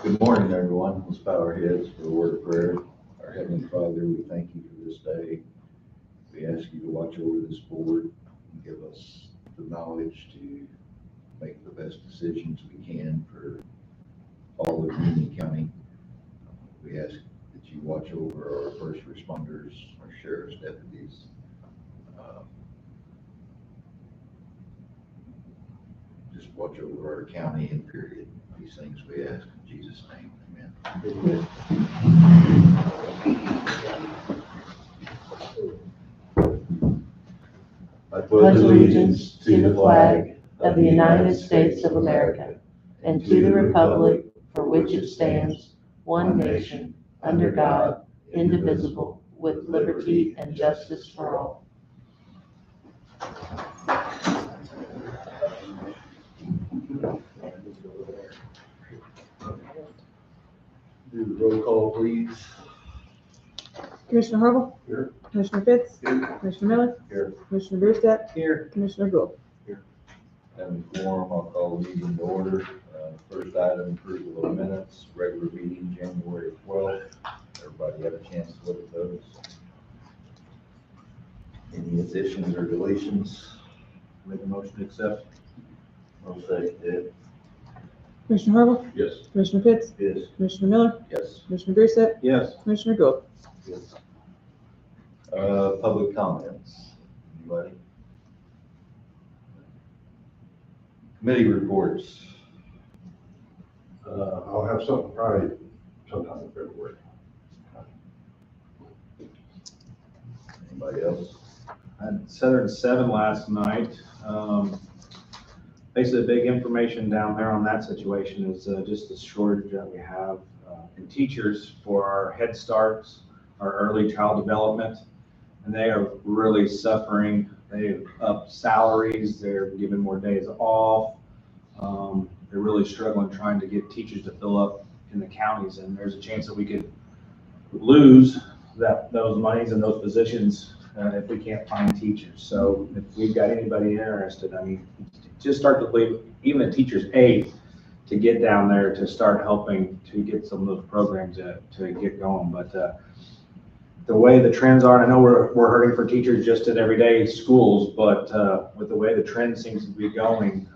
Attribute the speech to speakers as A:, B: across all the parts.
A: Good morning, everyone. Let's bow our heads for a word of prayer. Our Heavenly Father, we thank you for this day. We ask you to watch over this board and give us the knowledge to make the best decisions we can for all of Union County. We ask that you watch over our first responders, our sheriff's deputies. Just watch over our county and period. These things we ask in Jesus' name. Amen.
B: I pledge allegiance to the flag of the United States of America and to the republic for which it stands, one nation, under God, indivisible, with liberty and justice for all.
A: Do the roll call, please.
C: Commissioner Harville?
A: Here.
C: Commissioner Fitz?
A: Here.
C: Commissioner Miller?
A: Here.
C: Commissioner Brewstep?
A: Here.
C: Commissioner Gould?
A: Having quorum, I'll call the meeting to order. First item, approval of minutes, regular meeting, January 12th. Everybody have a chance to look at those. Any additions or deletions? Make a motion to accept. I'll say it.
C: Commissioner Harville?
A: Yes.
C: Commissioner Fitz?
A: Yes.
C: Commissioner Miller?
A: Yes.
C: Commissioner Brewstep?
A: Yes.
C: Commissioner Gould?
A: Yes. Public comments. Anybody? Committee reports.
D: I'll have something probably sometime in February.
A: Anybody else?
E: I had Southern 7 last night. Basically, the big information down there on that situation is just the shortage that we have in teachers for our Head Starts, our early child development, and they are really suffering. They've upped salaries, they're giving more days off. They're really struggling trying to get teachers to fill up in the counties, and there's a chance that we could lose those monies and those positions if we can't find teachers. So if we've got anybody interested, I mean, just start to believe, even a teacher's aide, to get down there to start helping to get some of those programs to get going. But the way the trends are, and I know we're hurting for teachers just at everyday schools, but with the way the trend seems to be going,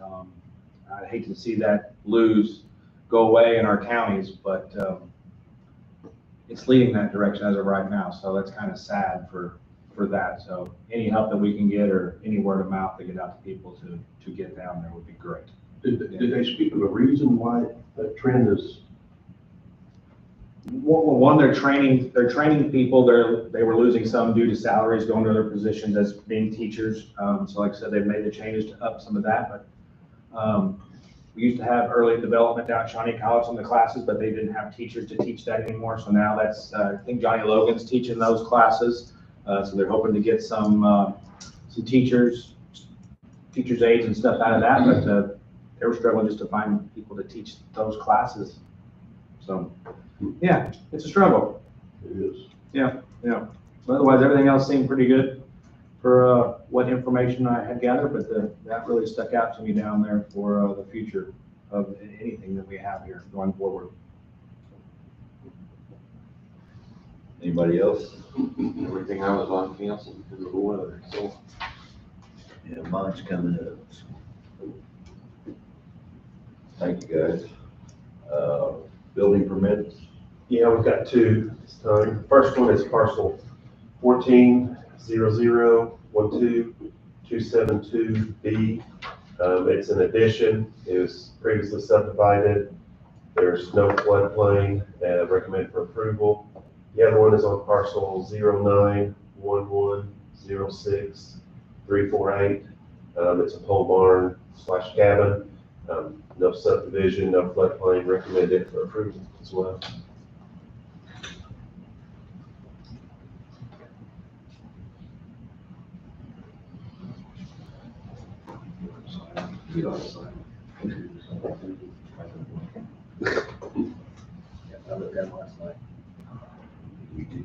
E: I'd hate to see that go away in our counties, but it's leading that direction as of right now. So that's kind of sad for that. So any help that we can get or any word of mouth to get out to people to get down there would be great.
D: Did they speak of a reason why that trend is?
E: Well, one, they're training people. They were losing some due to salaries going to other positions as being teachers. So like I said, they've made the changes to up some of that, but we used to have early development down at Shawnee College in the classes, but they didn't have teachers to teach that anymore. So now that's, I think Johnny Logan's teaching those classes. So they're hoping to get some teachers aides and stuff out of that, but they were struggling just to find people to teach those classes. So yeah, it's a struggle.
D: It is.
E: Yeah. But otherwise, everything else seemed pretty good for what information I had gathered, but that really stuck out to me down there for the future of anything that we have here going forward.
A: Anybody else?
F: Everything I was on canceled because of the weather, so.
A: Yeah, mine's coming up. Thank you, guys. Building permits.
D: Yeah, we've got two this time. First one is parcel 14-00-12-272B. It's an addition. It was previously subdivided. There's no floodplain. Recommend for approval. The other one is on parcel 09-11-06-348. It's a pole barn / cabin. No subdivision, no floodplain. Recommended for approval as well.
A: You ought to sign. Yeah, I looked at it last night. We do.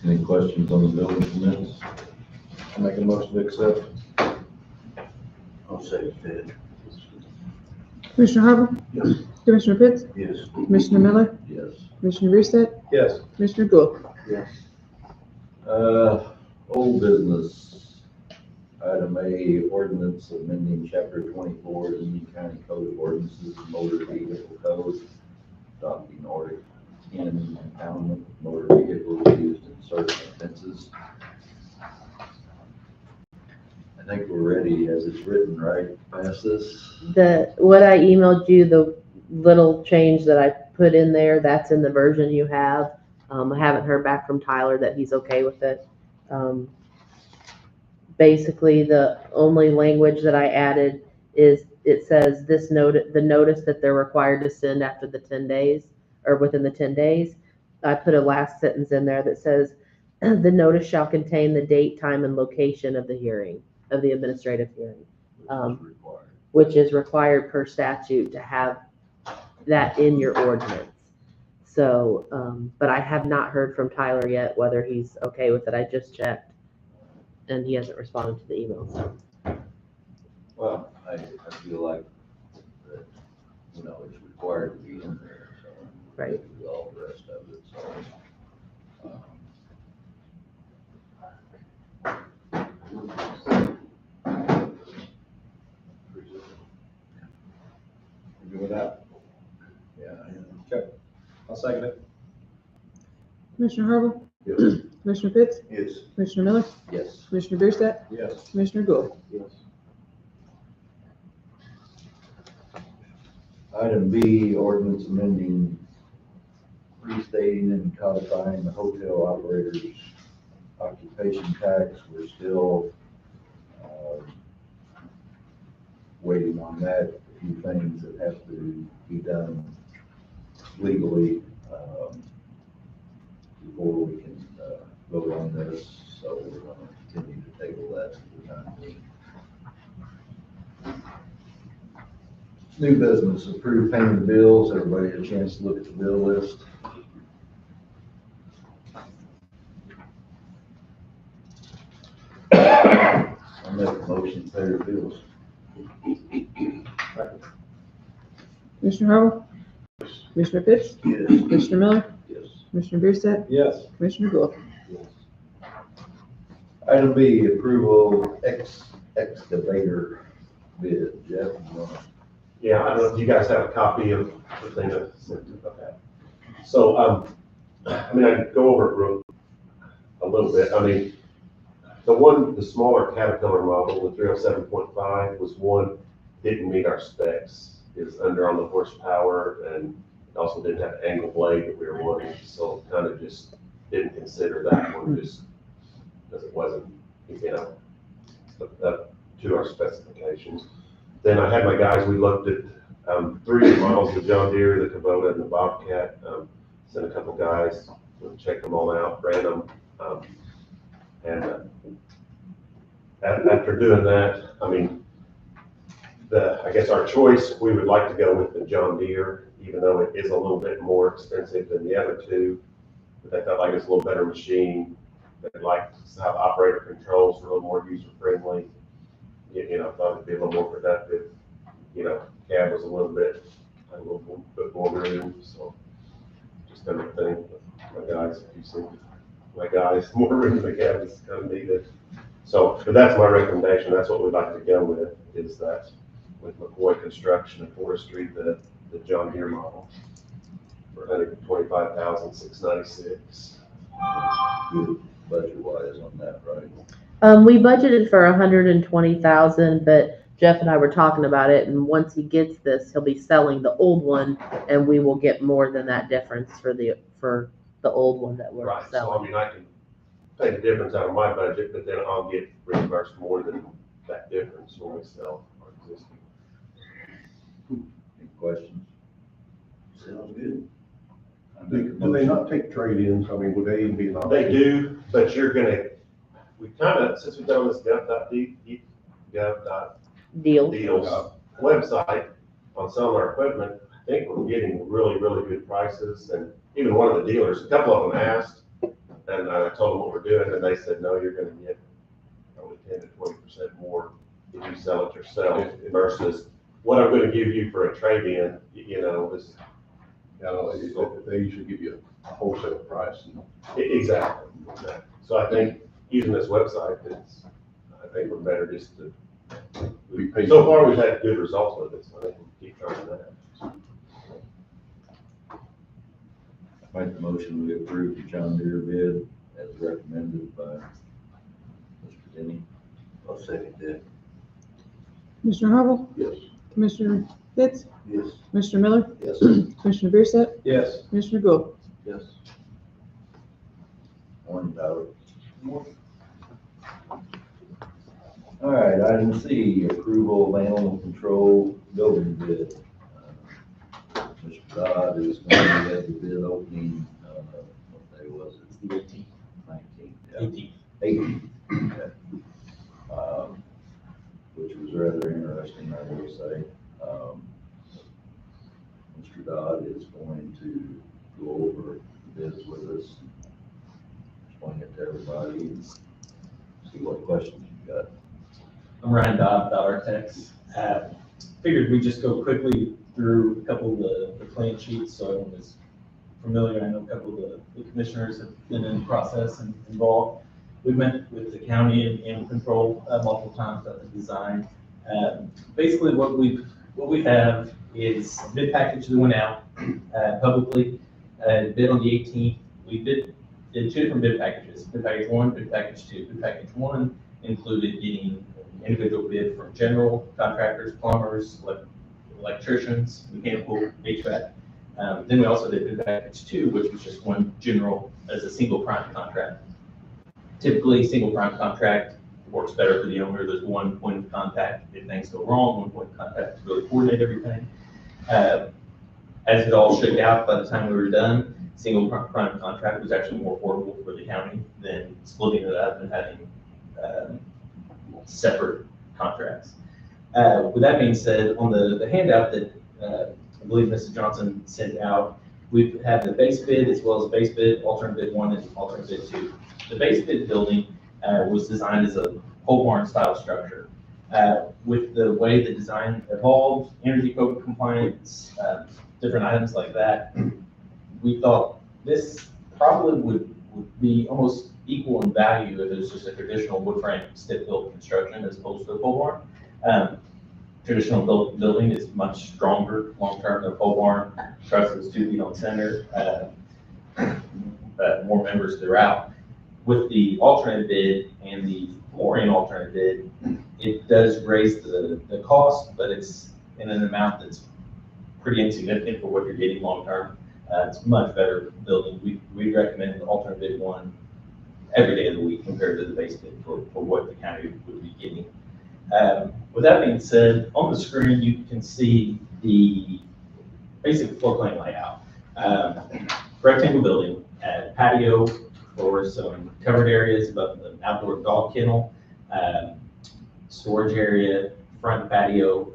A: Any questions on the building permits?
G: I make a motion to accept.
A: I'll say it.
C: Commissioner Harville?
G: Yes.
C: Commissioner Pitts?
A: Yes.
C: Commissioner Miller?
A: Yes.
C: Commissioner Brewster?
G: Yes.
C: Commissioner Gould?
A: Old business. Item A, ordinance amending chapter 24 of the Union County Code of Ordinances, motor vehicle code, adopting order in impoundment of motor vehicles used in certain offenses. I think we're ready as it's written, right? Pass this?
B: What I emailed you, the little change that I put in there, that's in the version you have. I haven't heard back from Tyler that he's okay with it. Basically, the only language that I added is, it says this note, the notice that they're required to send after the 10 days, or within the 10 days. I put a last sentence in there that says, the notice shall contain the date, time, and location of the hearing, of the administrative hearing,
A: Required.
B: which is required per statute to have that in your ordinance. So, but I have not heard from Tyler yet whether he's okay with it. I just checked, and he hasn't responded to the email, so.
A: Well, I feel like that, it's required to be in there, so.
B: Right.
A: With all the rest of it, so.
G: You good with that?
A: Yeah.
G: Okay. I'll second it.
C: Commissioner Harville?
A: Yes.
C: Commissioner Pitts?
A: Yes.
C: Commissioner Miller?
A: Yes.
C: Commissioner Brewster?
G: Yes.
C: Commissioner Gould?
G: Yes.
A: Item B, ordinance amending, restating and codifying the hotel operator's occupation tax. We're still waiting on that. A few things that have to be done legally before we can vote on this. So we're going to continue to table that for the time being. New business, approve paying the bills. Everybody had a chance to look at the bill list. I'll make a motion to pay the bills.
C: Commissioner Harville? Commissioner Pitts?
A: Yes.
C: Commissioner Miller?
A: Yes.
C: Commissioner Brewster?
G: Yes.
C: Commissioner Gould?
A: Item B, approval excavator bid. Jeff, you want to?
D: Yeah, I don't know if you guys have a copy of the thing that sent to okay. So, I can go over it real a little bit. The smaller Caterpillar model, the 307.5, was one, didn't meet our specs. It's under on the horsepower, and it also didn't have the angle blade that we were wanting, so kind of just didn't consider that one, just because it wasn't, up to our specifications. Then I had my guys, we looked at 3 models of John Deere, the Kubota and the Bobcat. Sent a couple guys, checked them all out, ran them. After doing that, I guess our choice, we would like to go with the John Deere, even though it is a little bit more expensive than the other 2. But they felt like it's a little better machine. They liked how the operator controls were a little more user friendly. Thought it'd be a little more productive. Cab was a little bit more room, so just kind of thing. My guys, if you see my guys, more room in the cab is kind of needed. So, but that's my recommendation. That's what we'd like to go with, is that with McCoy Construction and Forestry, the John Deere model for $125,696.
A: Good budget-wise on that, right?
B: We budgeted for 120,000, but Jeff and I were talking about it, and once he gets this, he'll be selling the old one, and we will get more than that difference for the old one that we're
D: Right, so
B: selling.
D: I can pay the difference out of my budget, but then I'll get reimbursed more than that difference when we sell our existing.
A: Any questions? Sounds good.
G: Do they not take trade-ins? Would they even be an option?
D: They do, but since we've done this
B: Deal.
D: gov.deals website on some of our equipment, I think we're getting really, really good prices. And even one of the dealers, a couple of them asked, And I told them what we're doing, and they said, no, you're gonna get probably 10 to 20% more if you sell it yourself versus what I'm gonna give you for a trade-in, you know, this.
G: They usually give you a wholesale price.
D: Exactly. So I think using this website, I think we're better just to, so far we've had good results with it, so I think we'll keep trying that.
A: Make the motion, we approve the John Deere bid as recommended by Mr. Denny. I'll second that.
C: Commissioner Harville?
G: Yes.
C: Commissioner Fitz?
A: Yes.
C: Commissioner Miller?
A: Yes.
C: Commissioner Bierstadt?
E: Yes.
C: Commissioner Gould?
F: Yes.
A: Morning, Tyler. All right, item C, approval of animal control building bid. Mr. Dodd is going to have the bid opening, what day was it?
H: The 18th.
A: 19th.
H: 18th.
A: 18th. Okay. Which was rather interesting, I will say. Mr. Dodd is going to go over the bids with us, explain it to everybody, and see what questions you've got.
H: I'm Ryan Dodd, Dodd Architects. Figured we'd just go quickly through a couple of the plan sheets so everyone is familiar. I know a couple of the commissioners have been in the process and involved. We've met with the county and animal control multiple times about the design. Basically what we have is a bid package that went out publicly, bid on the 18th. We did two different bid packages, bid package 1, bid package 2. Bid package 1 included getting individual bid from general contractors, plumbers, electricians, mechanical, HVAC. Then we also did bid package 2, which was just one general as a single prime contract. Typically, single prime contract works better for the owner. There's one point of contact if things go wrong, one point of contact to really coordinate everything. As it all shook out by the time we were done, single prime contract was actually more affordable for the county than splitting it up and having separate contracts. With that being said, on the handout that I believe Mrs. Johnson sent out, we've had the base bid as well as base bid, alternate bid 1 and alternate bid 2. The base bid building was designed as a pole barn style structure. With the way the design evolved, energy code compliance, different items like that, we thought this probably would be almost equal in value if it was just a traditional wood frame stick built construction as opposed to a pole barn. Traditional building is much stronger long-term than a pole barn. Trusses 2 feet on center, more members throughout. With the alternate bid and the flooring alternate bid, it does raise the cost, but it's in an amount that's pretty insignificant for what you're getting long-term. It's much better building. We recommend the alternate bid 1 every day of the week compared to the base bid for what the county would be getting. With that being said, on the screen you can see the basic floor plan layout. Rectangle building, patio for some covered areas above the outdoor dog kennel, storage area, front patio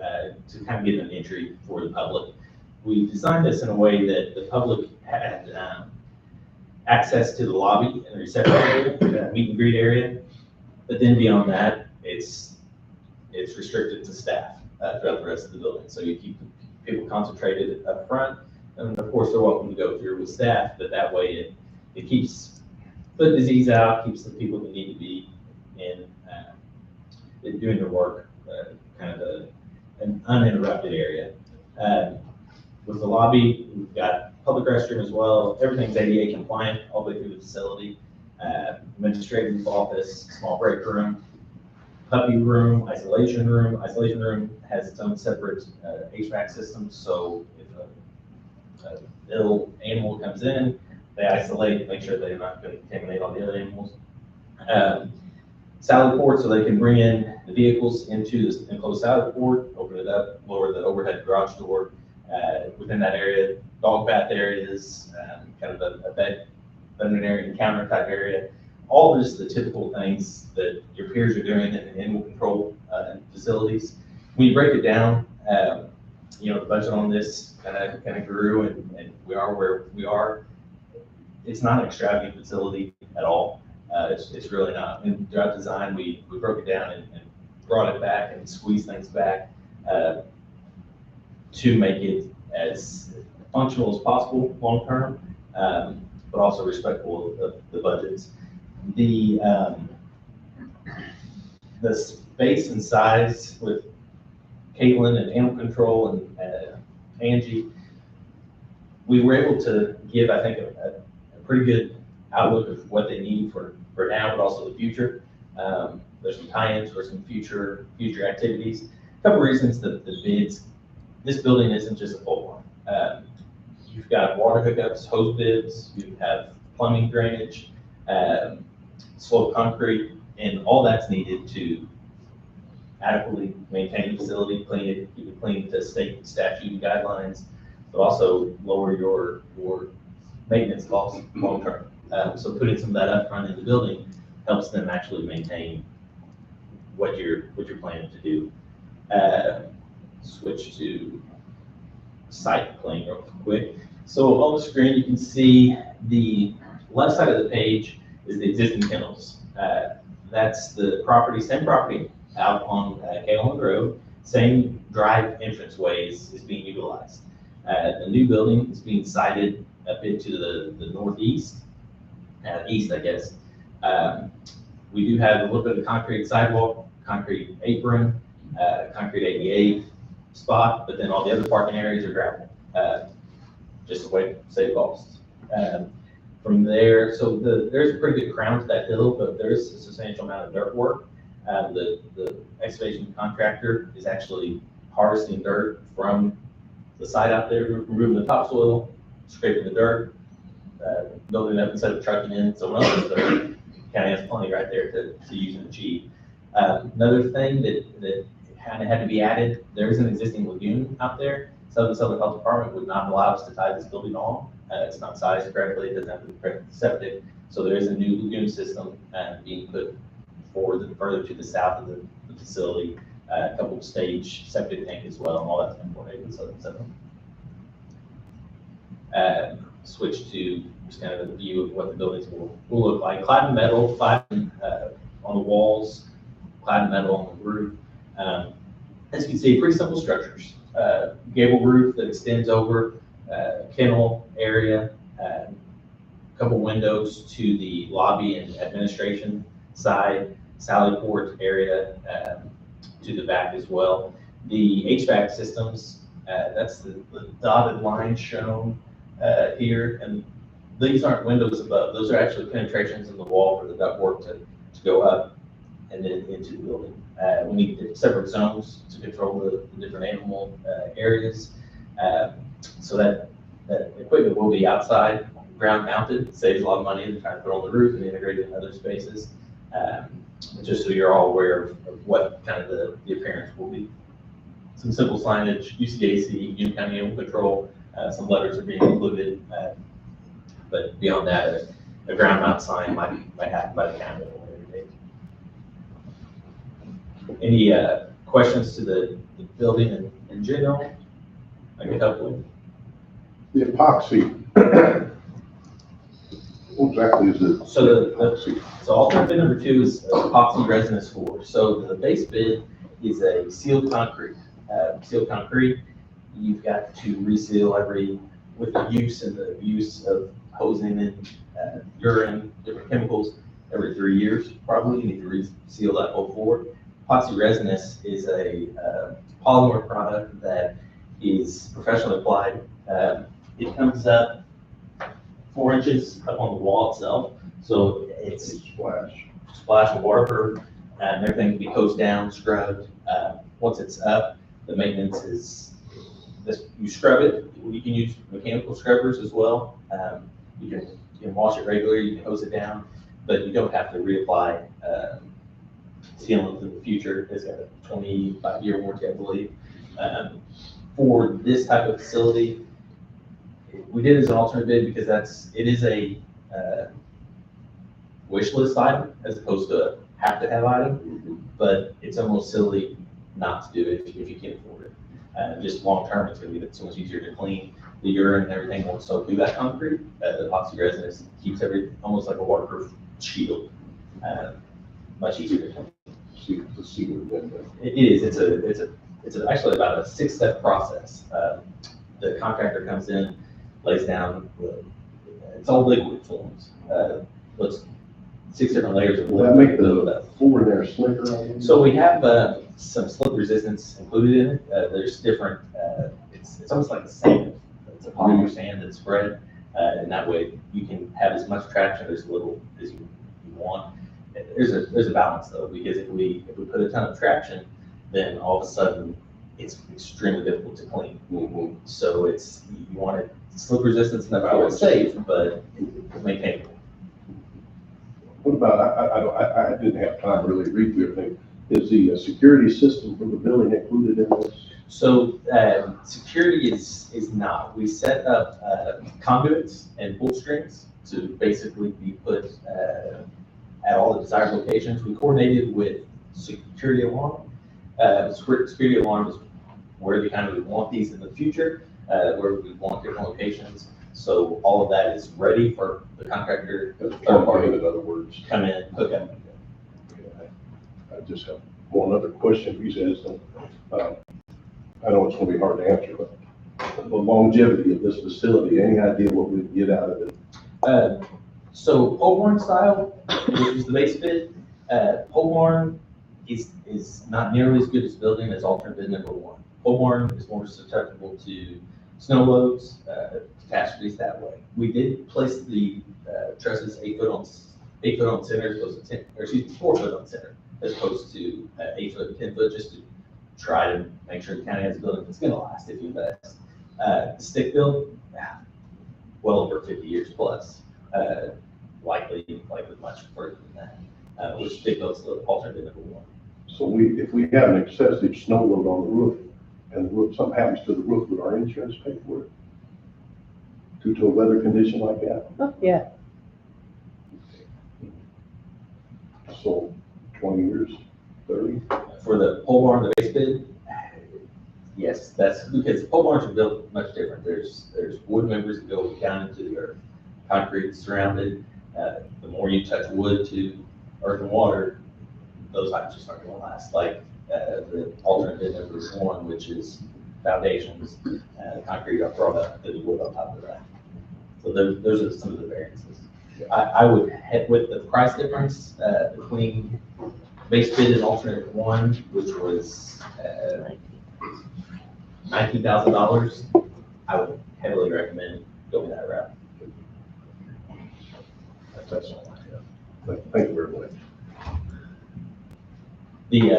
H: to kind of get an entry for the public. We designed this in a way that the public had access to the lobby and the reception area, meet and greet area, but then beyond that, it's restricted to staff throughout the rest of the building. So you keep people concentrated up front, and of course they're welcome to go through with staff, but that way it keeps foot disease out, keeps the people that need to be in doing their work, kind of an uninterrupted area. With the lobby, we've got public restroom as well. Everything's ADA compliant all the way through the facility. Administrative office, small break room, puppy room, isolation room. Isolation room has its own separate HVAC system, so if an ill animal comes in, they isolate, make sure they're not going to contaminate all the other animals. Salad port, so they can bring in the vehicles into this enclosed salad port, open it up, lower the overhead garage door. Within that area, dog bath areas, kind of a veterinary counter type area. All just the typical things that your peers are doing in animal control facilities. When you break it down, the budget on this kind of grew, and we are where we are. It's not an extravagant facility at all. It's really not. And throughout design, we broke it down and brought it back and squeezed things back to make it as functional as possible long-term, but also respectful of the budgets. The space and size with Caitlin and Animal Control and Angie, we were able to give, I think, a pretty good outlook of what they need for now, but also the future. There's some tie-ins for some future activities. A couple reasons that the bids, this building isn't just a pole barn. You've got water hookups, hose bibs, you have plumbing, drainage, slope concrete, and all that's needed to adequately maintain the facility, clean it, keep it clean to state statute and guidelines, but also lower your maintenance costs long term. So putting some of that up front in the building helps them actually maintain what you're planning to do. Switch to site plan real quick. So on the screen, you can see the left side of the page is the existing kennels. That's the property, same property out on Caitlin Road, same drive entrance ways is being utilized. The new building is being sited up into the northeast, east, I guess. We do have a little bit of concrete sidewalk, concrete apron, concrete ADA spot, but then all the other parking areas are gravel, just a way to save costs. From there, so there's a pretty good crown to that hill, but there's a substantial amount of dirt work. The excavation contractor is actually harvesting dirt from the site out there, removing the topsoil, scraping the dirt, building it up instead of trucking in someone else's dirt. County has plenty right there to use and achieve. Another thing that kind of had to be added, there is an existing lagoon out there. Southern Health Department would not allow us to tie this building on. It's not sized correctly, it doesn't have the correct septic. So there is a new lagoon system being put further to the south of the facility, a couple of stage septic tank as well, and all that's been coordinated with Southern Health. Switch to just kind of a view of what the buildings will look like. Clad in metal, on the walls, clad in metal on the roof. As you can see, pretty simple structures. Gable roof that extends over, kennel area, a couple windows to the lobby and administration side, sally port area to the back as well. The HVAC systems, that's the dotted line shown here, and these aren't windows above. Those are actually penetrations in the wall for the ductwork to go up and then into the building. We need separate zones to control the different animal areas. So that equipment will be outside, ground mounted. It saves a lot of money to try to put on the roof and integrate it in other spaces. Just so you're all aware of what kind of the appearance will be. Some simple signage, UCAC, Union County Animal Control, some letters are being included. But beyond that, a ground mount sign might happen by the county. Any questions to the building in general? I can help with.
G: The epoxy. What exactly is it?
H: So alternate bid number 2 is epoxy resinous floor. So the base bid is a sealed concrete. Sealed concrete, you've got to reseal with the use of hosing in urine, different chemicals, every 3 years, probably. You need to reseal that whole floor. Epoxy resinous is a polymer product that is professionally applied. It comes up 4 inches up on the wall itself, so it's splash of water, and everything can be hosed down, scrubbed. Once it's up, the maintenance is this: you scrub it. You can use mechanical scrubbers as well. You can wash it regularly, you can hose it down, but you don't have to reapply sealant in the future. It's got a 25-year warranty, I believe. For this type of facility, we did it as an alternate bid because it is a wish list item as opposed to a have-to-have item, but it's almost silly not to do it if you can't afford it. Just long-term, it's going to be so much easier to clean. the urine and everything won't soak through that concrete. The epoxy resin keeps everything almost like a waterproof shield. Much easier to clean.
G: The sewer window.
H: It is, it's actually about a 6-step process. The contractor comes in, lays down, it's all liquid forms. Looks 6 different layers of
G: Will that
H: liquid.
G: make the floor in there slicker?
H: So we have some slip resistance included in it. There's different, it's almost like a sand. It's a polymer sand that's spread, and that way you can have as much traction or as little as you want. There's a balance though, because if we put a ton of traction, then all of a sudden it's extremely difficult to clean.
G: Mhm.
H: So you want it slip resistance enough to it's safe, but maintainable.
G: What about, I didn't have time to really read through everything. Is the security system for the building included in this?
H: So, security is not. We set up conduits and pull strings to basically be put at all the desired locations. We coordinated with security alarm. Security alarm is where we kind of want these in the future, where we want different locations. So all of that is ready for the contractor,
G: As a
H: third
G: part
H: party,
G: in other words.
H: come in, hook up.
G: I just have one other question. You said, I know it's gonna be hard to answer, but the longevity of this facility, any idea what we'd get out of it?
H: So pole barn style, which is the base bid, pole barn is not nearly as good as building as alternate bid number 1. Pole barn is more susceptible to snow loads, catastrophes that way. We did place the trusses 8 foot on center, as opposed to 4 foot on center, as opposed to 8 foot and 10 foot, just to try to make sure the county has a building that's gonna last if you invest. Stick build, well over 50 years plus, likely much further than that, which stick build's the alternative number 1.
G: So if we have an excessive snow load on the roof, and the roof, something happens to the roof, would our insurance pay for it? Due to a weather condition like that?
B: Oh, yeah.
G: So 20 years, 30?
H: For the pole barn, the base bid, yes, that's because pole barns are built much different. There's wood members that go down into the earth, concrete surrounded. The more you touch wood to earth and water, those items just aren't going to last. Like the alternate bid number 1, which is foundations, concrete up front, the wood on top of that. So those are some of the variances. I would head with the price difference between base bid and alternate 1, which was $19,000. I would heavily recommend going that route.
G: That's all I have. Thank you very much.
H: The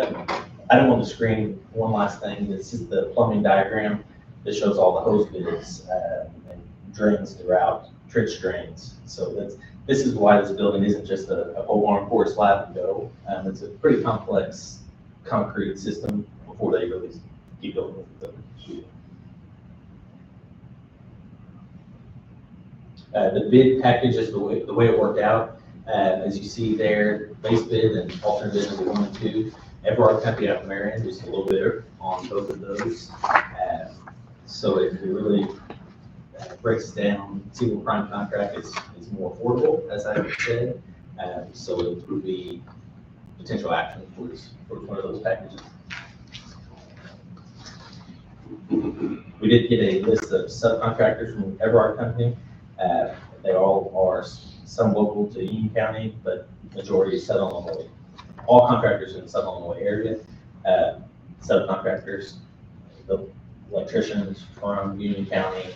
H: item on the screen, one last thing, this is the plumbing diagram that shows all the hose bits and drains throughout, trench drains. So this is why this building isn't just a pole barn, pour a slab and go. It's a pretty complex concrete system before they really keep going with the building. The bid package is the way it worked out. As you see there, base bid and alternate bid number 1 and 2. Everard Company out of Marion was a little bidder on both of those. So it really breaks down. Single prime contract is more affordable, as I said. So it would be potential action for one of those packages. We did get a list of subcontractors from Everard Company. They all are some local to Union County, but majority is Southern Illinois. All contractors in the Southern Illinois area. Subcontractors, the electricians from Union County.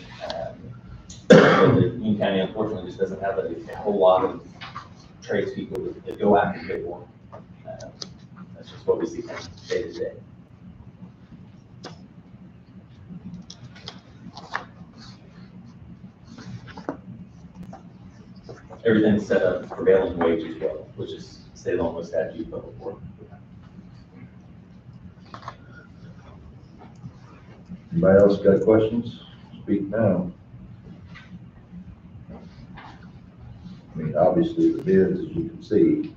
H: Union County unfortunately just doesn't have a whole lot of tradespeople that go after big work. That's just what we see kind of day to day. Everything's set up prevailing wage as well, which is state of Illinois statute public work.
A: Anybody else got questions? Speak now. I mean, obviously the bids, as you can see,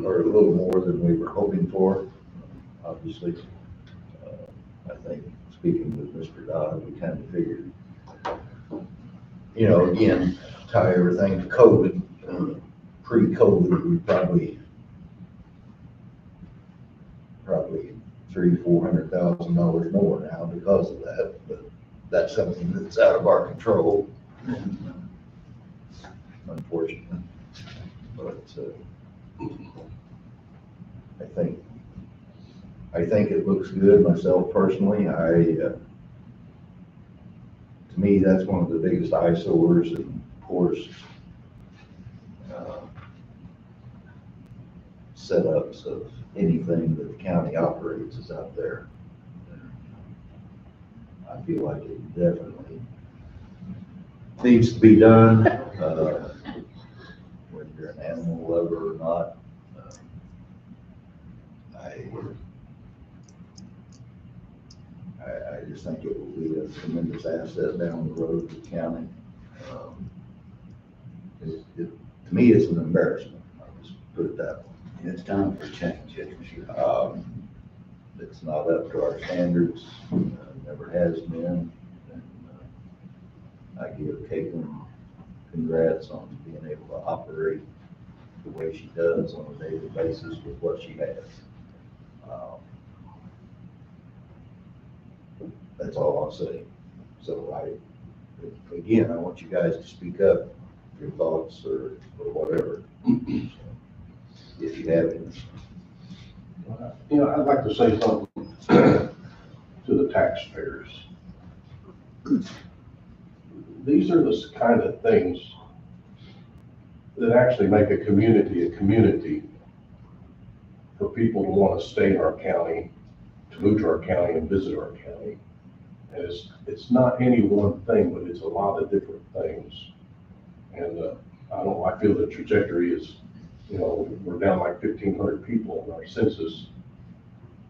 A: are a little more than we were hoping for, obviously. I think, speaking with Mr. Dodd, we kind of figured you know, again, tie everything to COVID. Pre-COVID, we probably $300,000-400,000 more now because of that, but that's something that's out of our control. Unfortunately, but I think it looks good myself personally. To me, that's one of the biggest eyesores and poorest setups of anything that the county operates is out there. I feel like it definitely needs to be done, whether you're an animal lover or not. I just think it will be a tremendous asset down the road to the county. To me, it's an embarrassment. I'll just put it that way.
I: It's time for change, that's for sure.
A: It's not up to our standards, never has been. And I give Caitlin congrats on being able to operate the way she does on a daily basis with what she has. That's all I'll say. So again, I want you guys to speak up, your thoughts or whatever, if you have any.
G: You know, I'd like to say something to the taxpayers. These are the kind of things that actually make a community for people to want to stay in our county, to move to our county and visit our county. And it's not any one thing, but it's a lot of different things. And I feel the trajectory is, you know, we're down like 1,500 people in our census.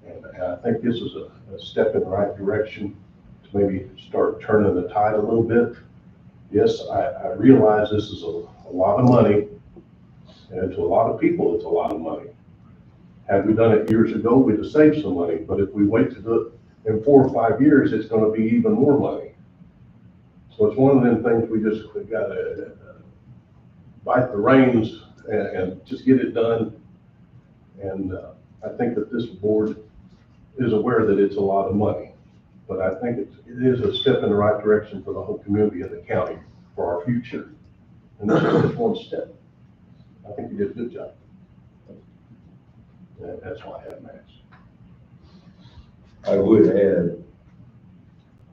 G: And I think this is a step in the right direction to maybe start turning the tide a little bit. Yes, I realize this is a lot of money, and to a lot of people, it's a lot of money. Had we done it years ago, we'd have saved some money, but if we wait to do it in 4 or 5 years, it's gonna be even more money. So it's one of them things we gotta bite the reins and just get it done. And I think that this board is aware that it's a lot of money, but I think it is a step in the right direction for the whole community of the county for our future. And this is just one step. I think you did a good job. And that's why I have Max.
A: I would add,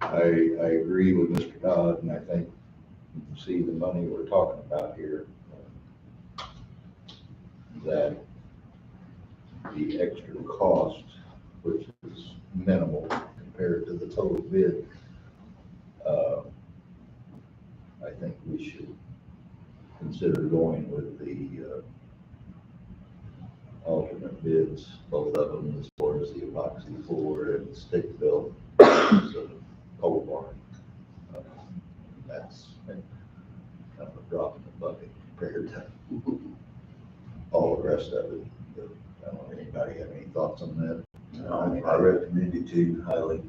A: I agree with Mr. Dodd, and I think you can see the money we're talking about here, that the extra cost, which is minimal compared to the total bid, I think we should consider going with the alternate bids, both of them, as far as the epoxy floor and the stick built pole barn. That's kind of a drop in the bucket compared to all the rest of it. But I don't know, anybody have any thoughts on that?
I: I recommend it too highly.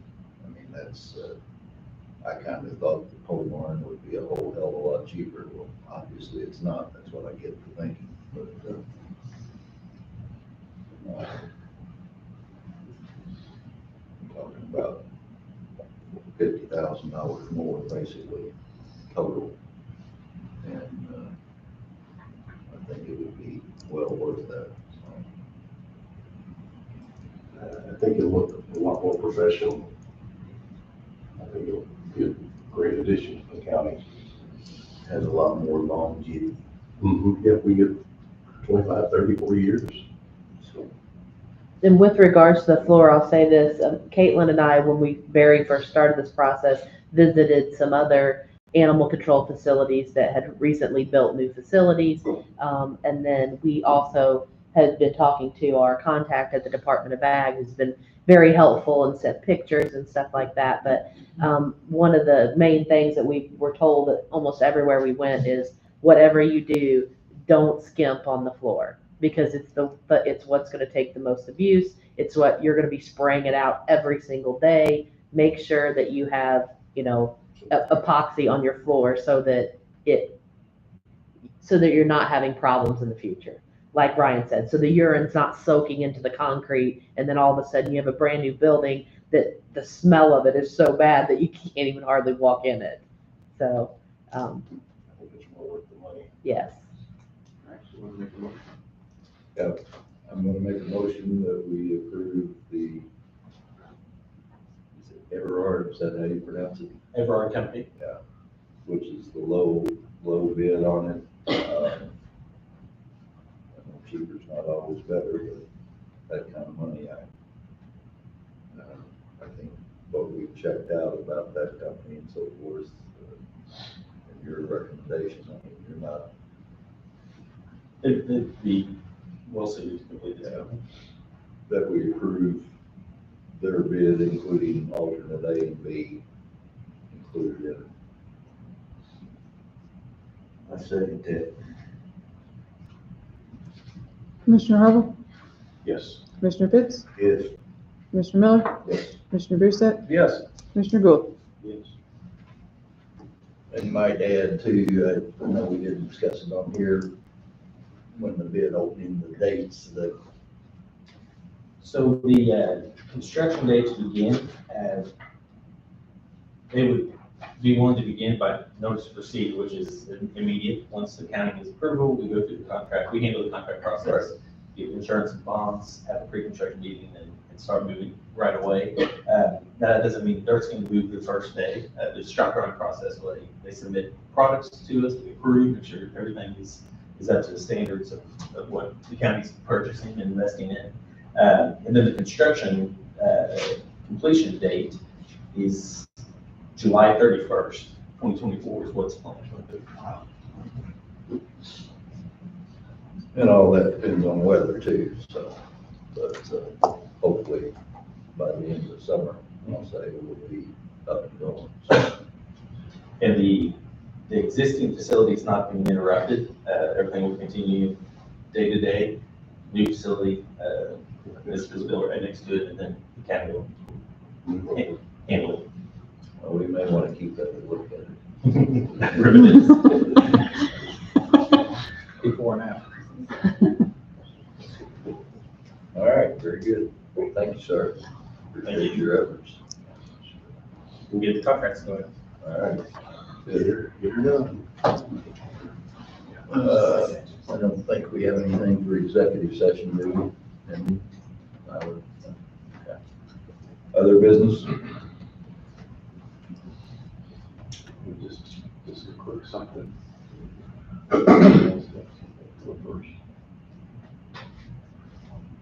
A: I mean, that's, I kind of thought the pole barn would be a whole hell of a lot cheaper. Well, obviously it's not. That's what I get for thinking. But I'm talking about $50,000 more basically total. And I think it would be well worth that. So.
G: I think it'll look a lot more professional. I think it'll be a great addition to the county.
I: Has a lot more longevity.
G: If we get 25, 30, 40 years.
B: And with regards to the floor, I'll say this, Caitlin and I, when we very first started this process, visited some other animal control facilities that had recently built new facilities. And then we also had been talking to our contact at the Department of Ag, who's been very helpful and sent pictures and stuff like that. But one of the main things that we were told that almost everywhere we went is, whatever you do, don't skimp on the floor, because it's what's going to take the most abuse. It's what you're going to be spraying it out every single day. Make sure that you have, epoxy on your floor so that you're not having problems in the future. Like Brian said, so the urine's not soaking into the concrete, and then all of a sudden you have a brand new building that the smell of it is so bad that you can't even hardly walk in it. So,
G: I think it's more worth the money.
B: yes.
F: Actually, want to make a motion?
A: I'm gonna make a motion that we approve the, is it Everard, is that how you pronounce it?
H: Everard Company.
A: Which is the low bid on it. I know cheaper's not always better, but that kind of money, I think what we've checked out about that company and so forth, and your recommendations, I mean, you're not,
H: We'll see, it's completely.
A: that we approve their bid, including alternate A and B included in it.
I: I second that.
C: Commissioner Harville,
G: Yes.
C: Commissioner Fix,
I: Yes.
C: Commissioner Miller,
A: Yes.
C: Commissioner Brewster,
G: Yes.
C: Commissioner Gould.
G: Yes.
A: And you might add too, I know we didn't discuss it on here, when the bid opening, the dates, that
H: So the construction dates begin, they would be willing to begin by notice to proceed, which is immediate. Once the county gives approval, we go through the contract, we handle the contract process, get insurance and bonds, have a pre-construction meeting, and start moving right away. That doesn't mean dirt's going to move the first day. The shop running process, where they submit products to us, we approve, make sure everything is up to the standards of what the county's purchasing and investing in. And then the construction completion date is July 31st, 2024 is what's planned.
A: and all that depends on weather too, so, but hopefully by the end of the summer, I'll say it will be up and going. So,
H: And the existing facility is not being interrupted. Everything will continue day to day. New facility, this is built right next to it, and then the county will handle it.
A: well, we may want to keep that and look at it.
H: Riveted.
E: Before and after.
A: All right, very good. Thank you, sir. Appreciate your efforts.
H: We'll get the contracts going.
A: All right. Good. You're done. I don't think we have anything for executive session, do we? And, okay. Other business?
G: Just a quick something.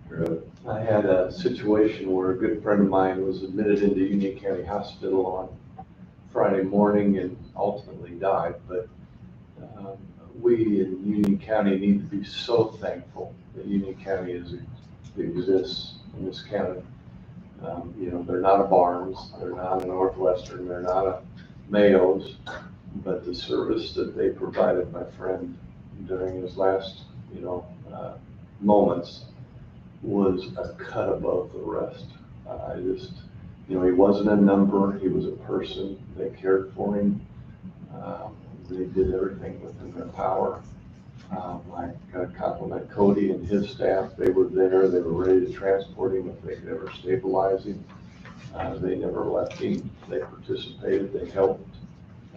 A: You're up.
F: I had a situation where a good friend of mine was admitted into Union County Hospital on Friday morning and ultimately died, but we in Union County need to be so thankful that Union County exists in this county. They're not a Barnes, they're not a Northwestern, they're not a Mayo's, but the service that they provided my friend during his last, moments was a cut above the rest. He wasn't a number, he was a person. They cared for him. They did everything within their power. I got to compliment Cody and his staff. They were there, they were ready to transport him if they could ever stabilize him. They never left him, they participated, they helped.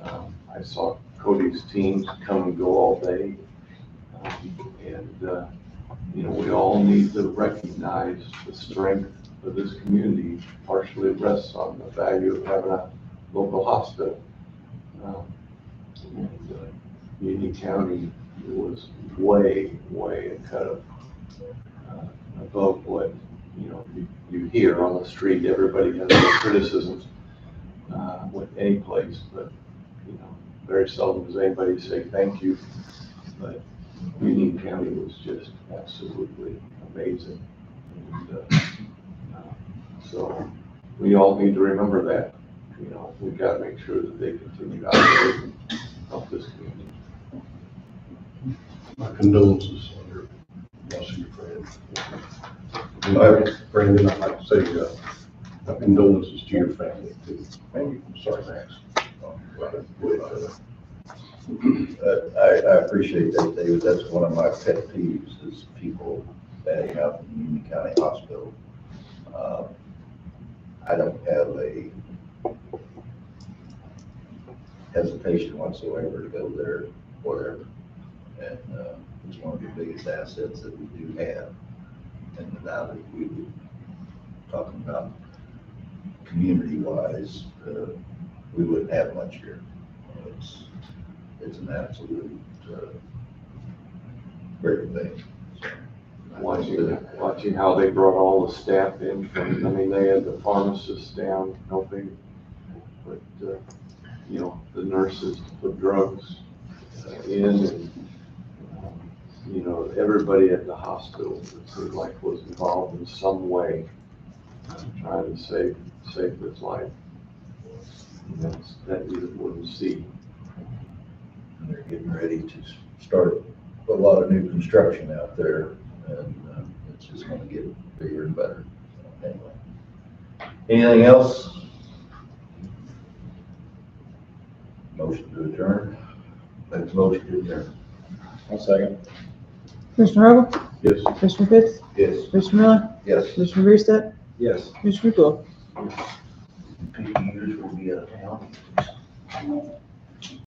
F: I saw Cody's teams come and go all day. We all need to recognize the strength of this community partially rests on the value of having a local hospital. Union County was way a cut above what, you hear on the street. Everybody has their criticisms with any place, but, very seldom does anybody say thank you. But Union County was just absolutely amazing. And, so we all need to remember that. We've got to make sure that they continue to operate and help this community.
G: My condolences on your loss of your friend. Brandon, I'd like to say, my condolences to your family too. Thank you. Sorry, Max.
A: I appreciate that, David. That's one of my pet peeves is people batting out the Union County Hospital. I don't have a hesitation whatsoever to go there, whatever. And it's one of the biggest assets that we do have. And now that we were talking about community-wise, we wouldn't have much here. It's an absolute great thing.
F: Watching how they brought all the staff in from, I mean, they had the pharmacists down helping, but, you know, the nurses to put drugs in, and, you know, everybody at the hospital, it seemed like was involved in some way, trying to save this life. And that's, that you wouldn't see.
A: And they're getting ready to start a lot of new construction out there, and it's just gonna get bigger and better. Anyway. Anything else? Motion to adjourn? That's motion to adjourn.
G: One second.
C: Commissioner Hubble?
G: Yes.
C: Commissioner Fitz?
A: Yes.
C: Commissioner Miller?
A: Yes.
C: Commissioner Reese's?
E: Yes.
C: Commissioner Cool?
A: 50 years we'll be out of town.